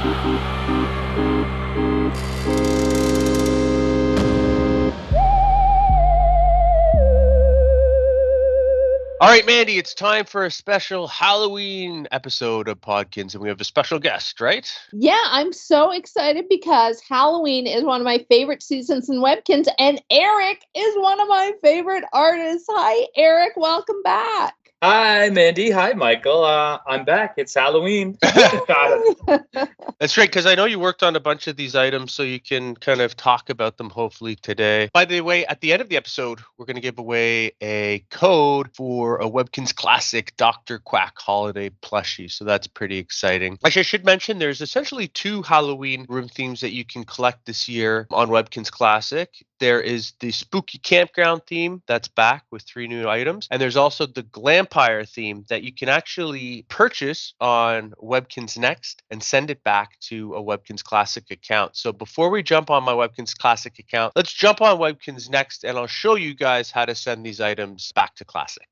All right, Mandy, it's time for a special Halloween episode of Podkinz, and we have a special guest, right? Yeah, I'm so excited because Halloween is one of my favorite seasons in Webkinz, and Erik is one of my favorite artists. Hi, Erik. Welcome back. Hi, Mandy. Hi, Michael. I'm back. It's Halloween. That's right, because I know you worked on a bunch of these items, so you can kind of talk about them hopefully today. By the way, at the end of the episode, we're going to give away a code for a Webkinz Classic Dr. Quack Holiday Plushy, so that's pretty exciting. Actually, I should mention there's essentially 2 Halloween room themes that you can collect this year on Webkinz Classic. There is the Spooky Campground theme that's back with 3 new items, and there's also the Glampire theme that you can actually purchase on Webkinz Next and send it back to a Webkinz Classic account. So before we jump on my Webkinz Classic account, let's jump on Webkinz Next, and I'll show you guys how to send these items back to Classic.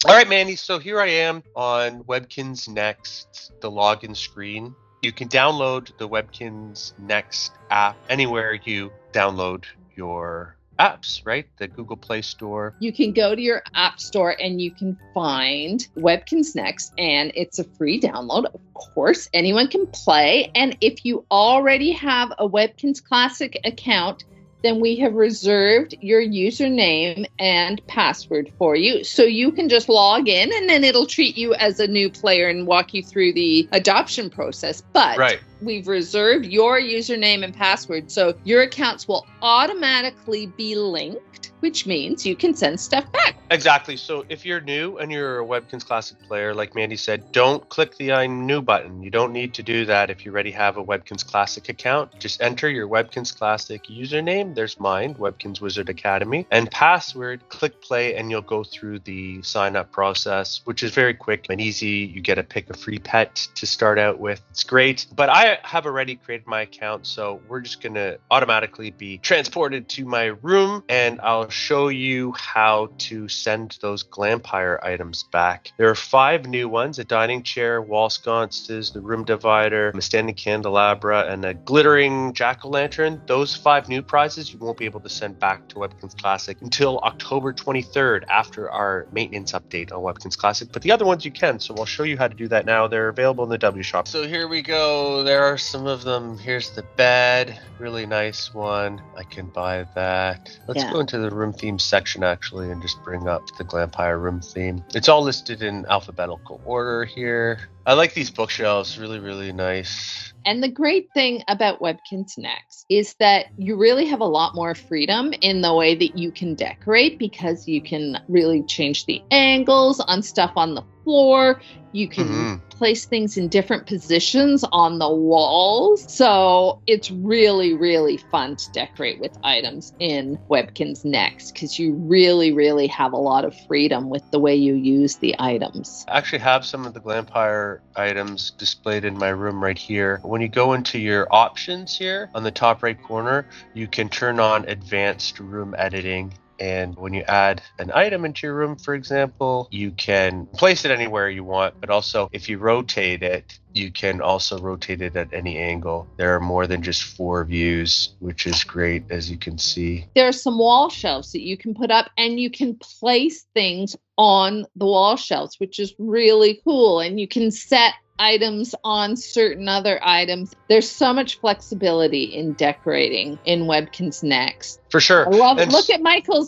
All right, Mandy, so here I am on Webkinz Next, the login screen. You can download the Webkinz Next app anywhere you download your apps, right? The Google Play Store. You can go to your app store and you can find Webkinz Next, and it's a free download. Of course, anyone can play. And if you already have a Webkinz Classic account, then we have reserved your username and password for you. So you can just log in and then it'll treat you as a new player and walk you through the adoption process. But we've reserved your username and password. So your accounts will automatically be linked, which means you can send stuff back. Exactly. So if you're new and you're a Webkinz Classic player, like Mandy said, don't click the I'm new button. You don't need to do that if you already have a Webkinz Classic account. Just enter your Webkinz Classic username. There's mine, Webkinz Wizard Academy, and password, click play, and you'll go through the sign up process, which is very quick and easy. You get to pick a free pet to start out with. It's great. But I have already created my account, so we're just going to automatically be transported to my room, and I'll show you how to send those Glampire items back. There are 5 new ones: a dining chair, wall sconces, the room divider, a standing candelabra, and a glittering jack-o'-lantern. Those 5 new prizes you won't be able to send back to Webkinz Classic until October 23rd after our maintenance update on Webkinz Classic, but the other ones you can, so I'll show you how to do that now. They're available in the W shop. So here we go. There are some of them. Here's the bed, really nice one. I can buy that. Let's go into the room theme section actually and just bring up the Glampire room theme. It's all listed in alphabetical order here. I like these bookshelves, really, really nice. And the great thing about Webkinz Next is that you really have a lot more freedom in the way that you can decorate, because you can really change the angles on stuff on the floor. You can place things in different positions on the walls. So it's really, really fun to decorate with items in Webkinz Next, because you really, really have a lot of freedom with the way you use the items. I actually have some of the Glampire items displayed in my room right here. When you go into your options here on the top right corner, you can turn on advanced room editing. And when you add an item into your room, for example, you can place it anywhere you want, but also if you rotate it, you can also rotate it at any angle. There are more than just 4 views, which is great, as you can see. There are some wall shelves that you can put up, and you can place things on the wall shelves, which is really cool. And you can set items on certain other items. There's so much flexibility in decorating in Webkinz Next. For sure. I love it. Look at Michael's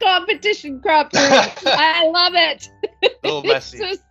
competition crop room. I love it. A little messy. It's just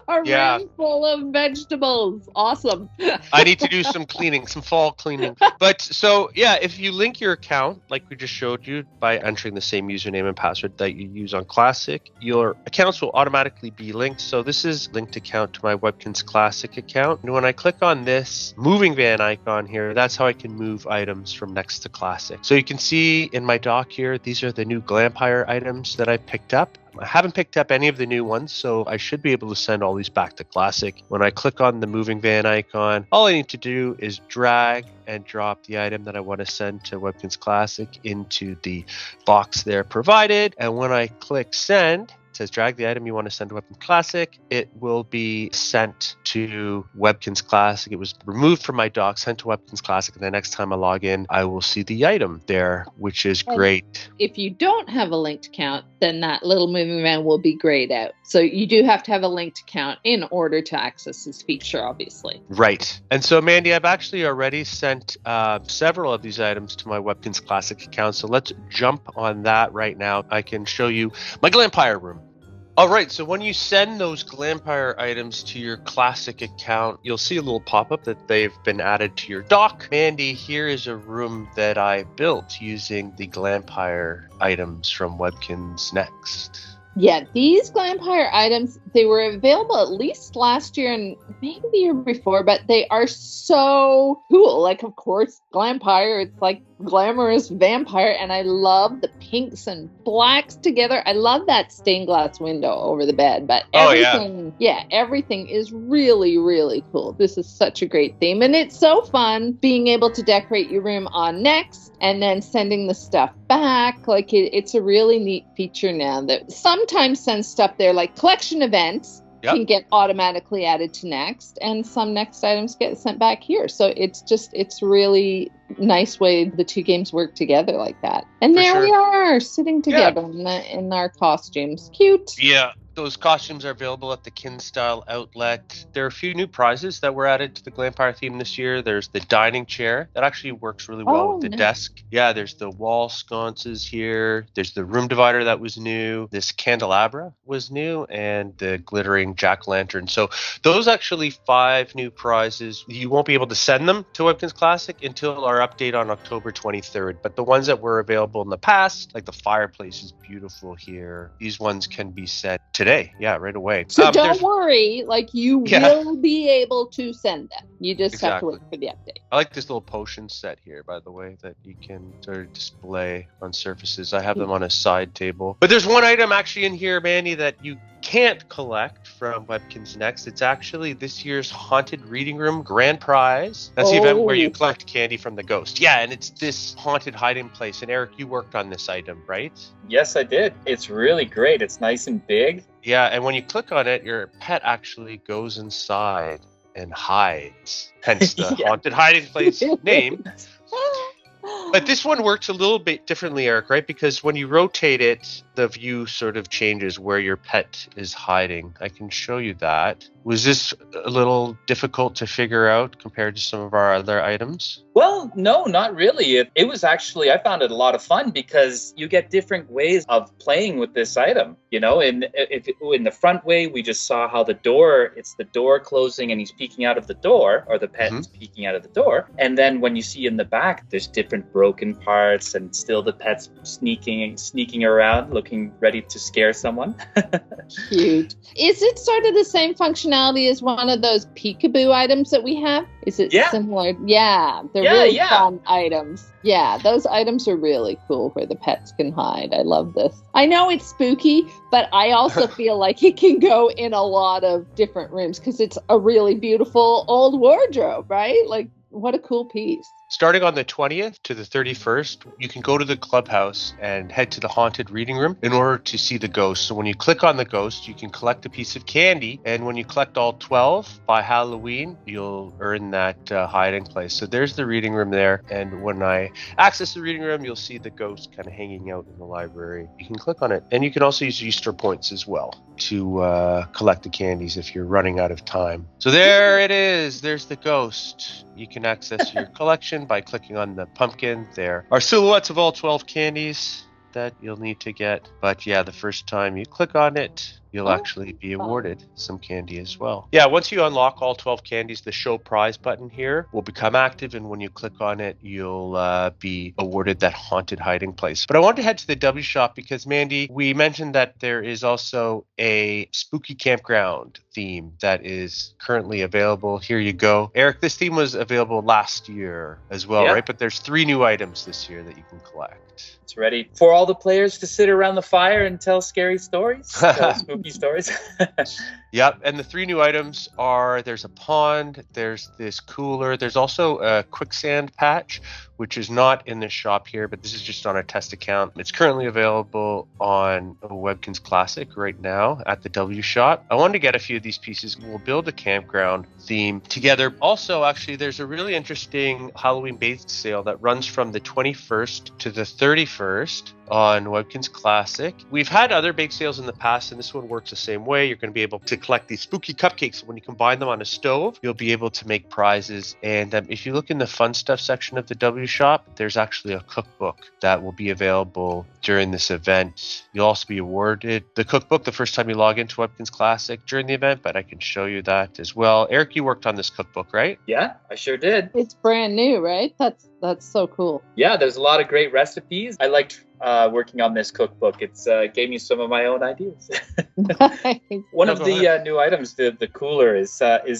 a room full of vegetables. Awesome. I need to do some cleaning, some fall cleaning. But so, yeah, if you link your account, like we just showed you, by entering the same username and password that you use on Classic, your accounts will automatically be linked. So this is linked account to my Webkinz Classic account. And when I click on this moving van icon here, that's how I can move items from Next to Classic. So you can see in my dock here, these are the new Glampire items that I picked up. I haven't picked up any of the new ones, so I should be able to send all these back to Classic. When I click on the moving van icon, all I need to do is drag and drop the item that I want to send to Webkinz Classic into the box there provided. And when I click send, It says drag the item you want to send to Webkinz Classic. It will be sent to Webkinz Classic. It was removed from my dock, sent to Webkinz Classic, and the next time I log in, I will see the item there, which is great. If you don't have a linked account, then that little moving van will be grayed out. So you do have to have a linked account in order to access this feature, obviously. Right. And so, Mandy, I've actually already sent several of these items to my Webkinz Classic account. So let's jump on that right now. I can show you my Glampire room. All right, so when you send those Glampire items to your Classic account, you'll see a little pop-up that they've been added to your dock. Mandy, here is a room that I built using the Glampire items from Webkinz Next. Yeah, these Glampire items, they were available at least last year and maybe the year before, but they are so cool. Like, of course, Glampire, it's like glamorous vampire, and I love the pinks and blacks together. I love that stained glass window over the bed, but everything is really, really cool. This is such a great theme, and it's so fun being able to decorate your room on Next and then sending the stuff back. Like, it's a really neat feature now that sometimes sends stuff there, like collection events can get automatically added to Next, and some Next items get sent back here. So it's really nice way the two games work together like that. And there we are sitting together in our costumes. Cute. Yeah. Those costumes are available at the Kinz Style outlet. There are a few new prizes that were added to the Glampire theme this year. There's the dining chair that actually works really well with the desk. Yeah, there's the wall sconces here. There's the room divider that was new. This candelabra was new, and the glittering jack-o'-lantern. So those actually 5 new prizes. You won't be able to send them to Webkinz Classic until our update on October 23rd. But the ones that were available in the past, like the fireplace is beautiful here. These ones can be sent today, right away. So don't worry, like you will be able to send them. You just have to wait for the update. I like this little potion set here, by the way, that you can sort of display on surfaces. I have them on a side table. But there's one item actually in here, Mandy, that you can't collect from Webkinz Next. It's actually this year's Haunted Reading Room Grand Prize. That's the event where you collect candy from the ghost. Yeah, and it's this haunted hiding place. And Erik, you worked on this item, right? Yes, I did. It's really great. It's nice and big. Yeah, and when you click on it, your pet actually goes inside and hides. Hence the haunted hiding place name. But this one works a little bit differently, Erik, right? Because when you rotate it, the view sort of changes where your pet is hiding. I can show you that. Was this a little difficult to figure out compared to some of our other items? Well, no, not really. It was actually, I found it a lot of fun because you get different ways of playing with this item. You know, in the front way, we just saw how it's the door closing and he's peeking out of the door, or the pet is peeking out of the door. And then when you see in the back, there's different broken parts and still the pet's sneaking around, looking ready to scare someone. Cute. Is it sort of the same functionality as one of those peekaboo items that we have? Is it similar? Yeah, they're really fun items. Yeah, those items are really cool where the pets can hide. I love this. I know it's spooky, but I also feel like it can go in a lot of different rooms because it's a really beautiful old wardrobe, right? Like, what a cool piece. Starting on the 20th to the 31st, you can go to the clubhouse and head to the haunted reading room in order to see the ghost. So when you click on the ghost, you can collect a piece of candy. And when you collect all 12 by Halloween, you'll earn that hiding place. So there's the reading room there. And when I access the reading room, you'll see the ghost kind of hanging out in the library. You can click on it. And you can also use Easter points as well to collect the candies if you're running out of time. So there it is. There's the ghost. You can access your collection by clicking on the pumpkin. There are silhouettes of all 12 candies that you'll need to get. But yeah, the first time you click on it, you'll actually be awarded some candy as well. Yeah, once you unlock all 12 candies, the show prize button here will become active. And when you click on it, you'll be awarded that haunted hiding place. But I wanted to head to the W shop because, Mandy, we mentioned that there is also a spooky campground theme that is currently available. Here you go. Erik, this theme was available last year as well, right? But there's 3 new items this year that you can collect. It's ready for all the players to sit around the fire and tell scary stories, tell spooky stories. Yep, and the 3 new items are there's a pond, there's this cooler, there's also a quicksand patch, which is not in this shop here, but this is just on a test account. It's currently available on Webkinz Classic right now at the W shop. I wanted to get a few of these pieces. We'll build a campground theme together. Also, actually, there's a really interesting Halloween bake sale that runs from the 21st to the 31st on Webkinz Classic. We've had other bake sales in the past, and this one works the same way. You're going to be able to collect these spooky cupcakes. When you combine them on a stove, you'll be able to make prizes. And if you look in the fun stuff section of the W shop, there's actually a cookbook that will be available during this event. You'll also be awarded the cookbook the first time you log into Webkinz Classic during the event, but I can show you that as well. Eric, you worked on this cookbook, right? Yeah, I sure did. It's brand new, right? That's so cool. Yeah, there's a lot of great recipes. I liked working on this cookbook. It's gave me some of my own ideas. One of the new items, the cooler, is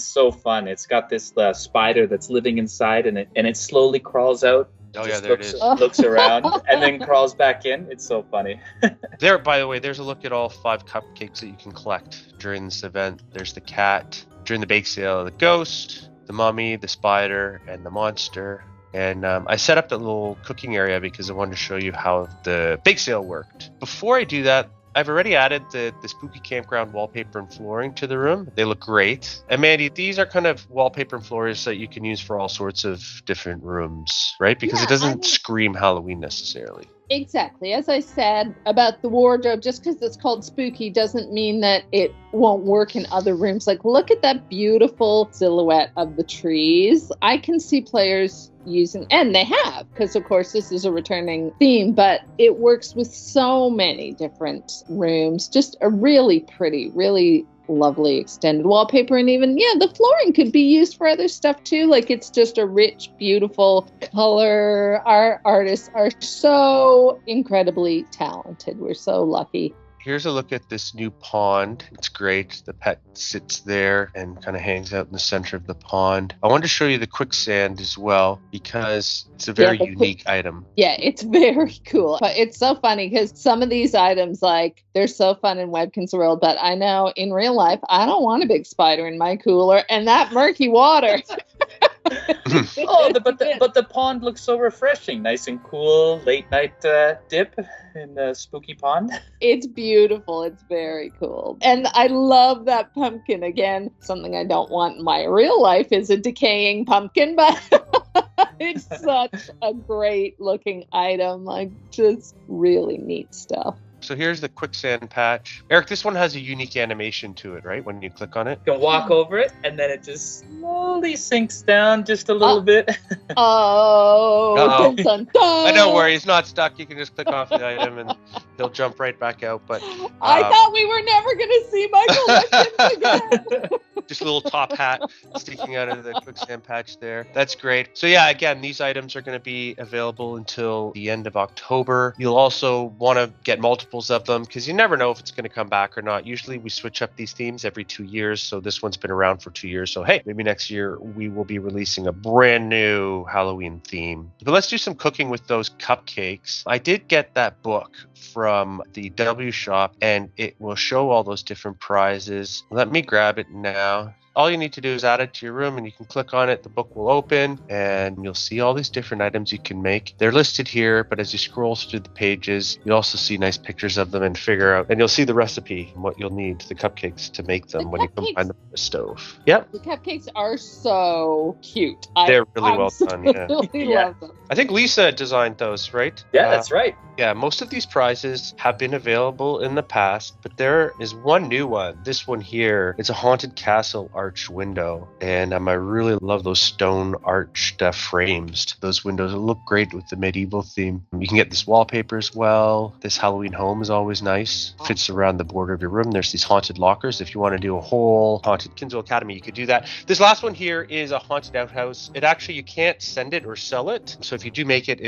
so fun. It's got this spider that's living inside, and it slowly crawls out. Oh yeah, there it is. Looks around and then crawls back in. It's so funny. There, by the way, there's a look at all 5 cupcakes that you can collect during this event. There's the cat, during the bake sale, the ghost, the mummy, the spider, and the monster. And I set up that little cooking area because I wanted to show you how the bake sale worked. Before I do that, I've already added the spooky campground wallpaper and flooring to the room. They look great. And Mandy, these are kind of wallpaper and floors that you can use for all sorts of different rooms, right? Because it doesn't scream Halloween necessarily. Exactly. As I said about the wardrobe, just because it's called spooky doesn't mean that it won't work in other rooms. Like, look at that beautiful silhouette of the trees. I can see players using, and they have, because of course this is a returning theme, but it works with so many different rooms. Just a really pretty, really lovely extended wallpaper, and even the flooring could be used for other stuff too. Like, it's just a rich, beautiful color. Our artists are so incredibly talented. We're so lucky. Here's a look at this new pond. It's great. The pet sits there and kind of hangs out in the center of the pond. I wanted to show you the quicksand as well because it's a very unique item. Yeah, it's very cool. But it's so funny because some of these items, like, they're so fun in Webkinz World, but I know in real life, I don't want a big spider in my cooler and that murky water. But the pond looks so refreshing, nice and cool. Late night dip in the spooky pond. It's beautiful. It's very cool, and I love that pumpkin. Again, something I don't want in my real life is a decaying pumpkin, but it's such a great looking item. Like, just really neat stuff. So here's the quicksand patch. Eric, this one has a unique animation to it, right? When you click on it. You can walk over it, and then it just slowly sinks down just a little bit. Dun, dun, dun. Don't worry, it's not stuck. You can just click off the item, and he'll jump right back out. But I thought we were never going to see Michael Webkinz again. Just a little top hat sticking out of the quicksand patch there. That's great. So yeah, again, these items are going to be available until the end of October. You'll also want to get multiples of them because you never know if it's going to come back or not. Usually we switch up these themes every 2 years. So this one's been around for 2 years. So hey, maybe next year we will be releasing a brand new Halloween theme. But let's do some cooking with those cupcakes. I did get that book from the W shop and it will show all those different prizes. Let me grab it now. All you need to do is add it to your room and you can click on it. The book will open and you'll see all these different items you can make. They're listed here, but as you scroll through the pages, you'll also see nice pictures of them and figure out, and you'll see the recipe and what you'll need, the cupcakes to make them when you combine them on the stove. Yep. The cupcakes are so cute. They're really well done. Yeah. Love them. I think Lisa designed those, right? Yeah, that's right. Yeah, most of these prizes have been available in the past, but there is one new one. This one here, it's a haunted castle arch window, and I really love those stone arched frames. Those windows look great with the medieval theme. You can get this wallpaper as well. This Halloween home is always nice. Fits around the border of your room. There's these haunted lockers. If you want to do a whole haunted Kinzo Academy, you could do that. This last one here is a haunted outhouse. It actually, you can't send it or sell it. So if you do make it,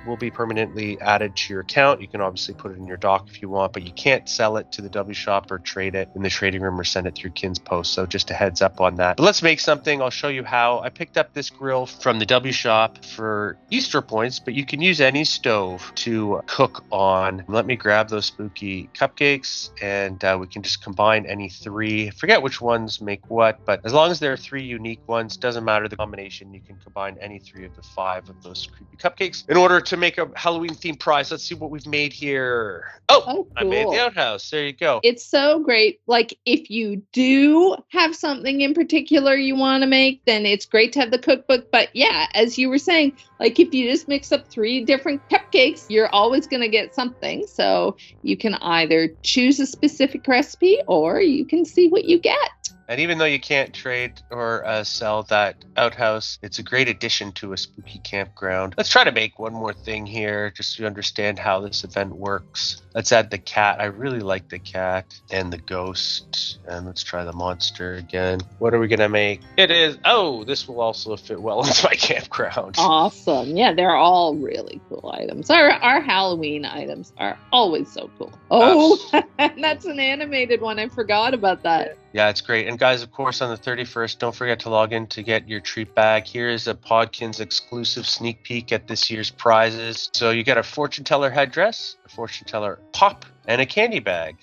will be permanently added to your account. You can obviously put it in your dock if you want, but you can't sell it to the W shop or trade it in the trading room or send it through Kinz Post. So just a heads up on that. But let's make something. I'll show you how. I picked up this grill from the W Shop for Easter points, but you can use any stove to cook on. Let me grab those spooky cupcakes, and we can just combine any three. I forget which ones make what, but as long as there are three unique ones, doesn't matter the combination. You can combine any three of the 5 of those creepy cupcakes in order to make a Halloween themed prize. Let's see what we've made here. Oh, cool. I made the outhouse. There you go. It's so great. Like, if you do have something in particular you want to make, then it's great to have the cookbook. But yeah, as you were saying, like, if you just mix up 3 different cupcakes, you're always going to get something. So you can either choose a specific recipe or you can see what you get. And even though you can't trade or sell that outhouse, it's a great addition to a spooky campground. Let's try to make one more thing here just to understand how this event works. Let's add the cat. I really like the cat and the ghost. And let's try the monster again. What are we going to make? It is, oh, this will also fit well into my campground. Awesome. Yeah, they're all really cool items. Our Halloween items are always so cool. Oh, and that's an animated one. I forgot about that. Yeah, it's great. And guys, of course, on the 31st, don't forget to log in to get your treat bag. Here is a Podkinz exclusive sneak peek at this year's prizes. So you get a fortune teller headdress, a fortune teller pop, and a candy bag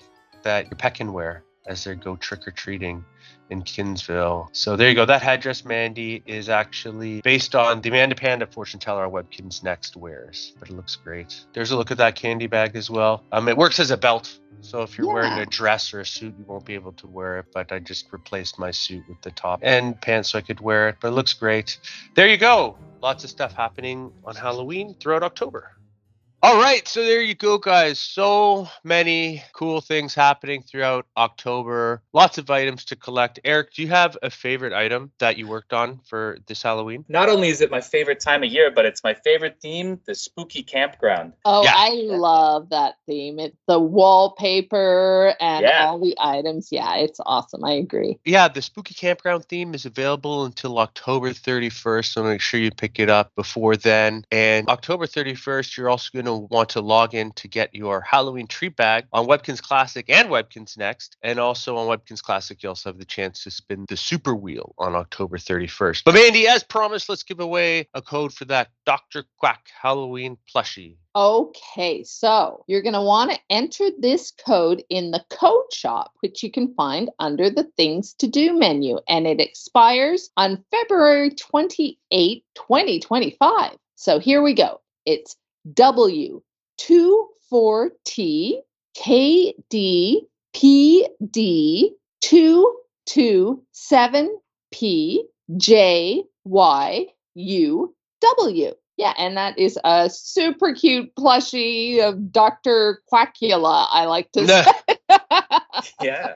that your pet can wear as they go trick-or-treating in Kinsville. So there you go. That headdress, Mandy, is actually based on the Amanda Panda fortune teller Webkinz Next wears. But it looks great. There's a look at that candy bag as well. It works as a belt. So if you're wearing a dress or a suit, you won't be able to wear it. But I just replaced my suit with the top and pants so I could wear it. But it looks great. There you go. Lots of stuff happening on Halloween throughout October. All right, so there you go, guys. So many cool things happening throughout October. Lots of items to collect. Erik, do you have a favorite item that you worked on for this Halloween? Not only is it my favorite time of year, but it's my favorite theme, the spooky campground. Oh, yeah. I love that theme. It's the wallpaper and all the items. Yeah, it's awesome. I agree. Yeah, the spooky campground theme is available until October 31st, so make sure you pick it up before then. And October 31st, you're also going to want to log in to get your Halloween treat bag on Webkinz Classic and Webkinz Next. And also on Webkinz Classic, you also have the chance to spin the super wheel on October 31st. But Mandy, as promised, let's give away a code for that Dr. Quack Halloween Plushy. Okay, so you're going to want to enter this code in the code shop, which you can find under the Things to Do menu, and it expires on February 28, 2025. So here we go. It's W24TKDPD227PJYUW. Yeah, and that is a super cute plushie of Dr. Quackula, I like to say. Yeah.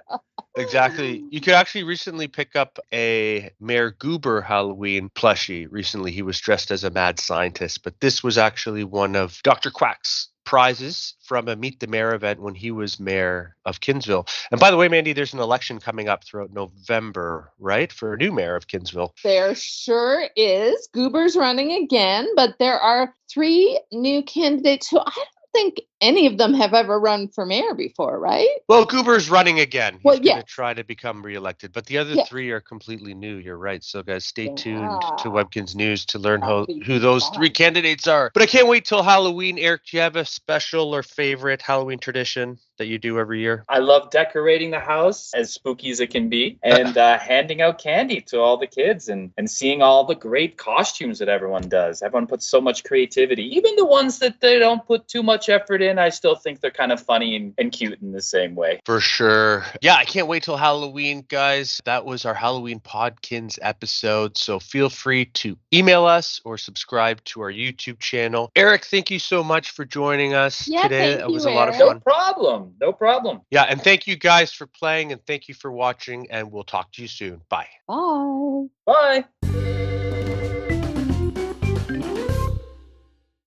Exactly. You could actually recently pick up a Mayor Goober Halloween plushie. Recently, he was dressed as a mad scientist, but this was actually one of Dr. Quack's prizes from a Meet the Mayor event when he was mayor of Kinsville. And by the way, Mandy, there's an election coming up throughout November, right? For a new mayor of Kinsville. There sure is. Goober's running again, but there are 3 new candidates who I don't think any of them have ever run for mayor before, right? Well, Goober's running again. He's going to try to become reelected, but the other 3 are completely new. You're right. So guys, stay tuned to Webkinz News to learn who those 3 candidates are. But I can't wait till Halloween. Erik, do you have a special or favorite Halloween tradition that you do every year? I love decorating the house as spooky as it can be and handing out candy to all the kids and seeing all the great costumes that everyone does. Everyone puts so much creativity. Even the ones that they don't put too much effort in, I still think they're kind of funny and cute in the same way. For sure. Yeah, I can't wait till Halloween, guys. That was our Halloween Podkinz episode. So feel free to email us or subscribe to our YouTube channel. Erik, thank you so much for joining us today. It was a lot of fun. No problem. Yeah, and thank you guys for playing and thank you for watching, and we'll talk to you soon. Bye. Bye. Bye.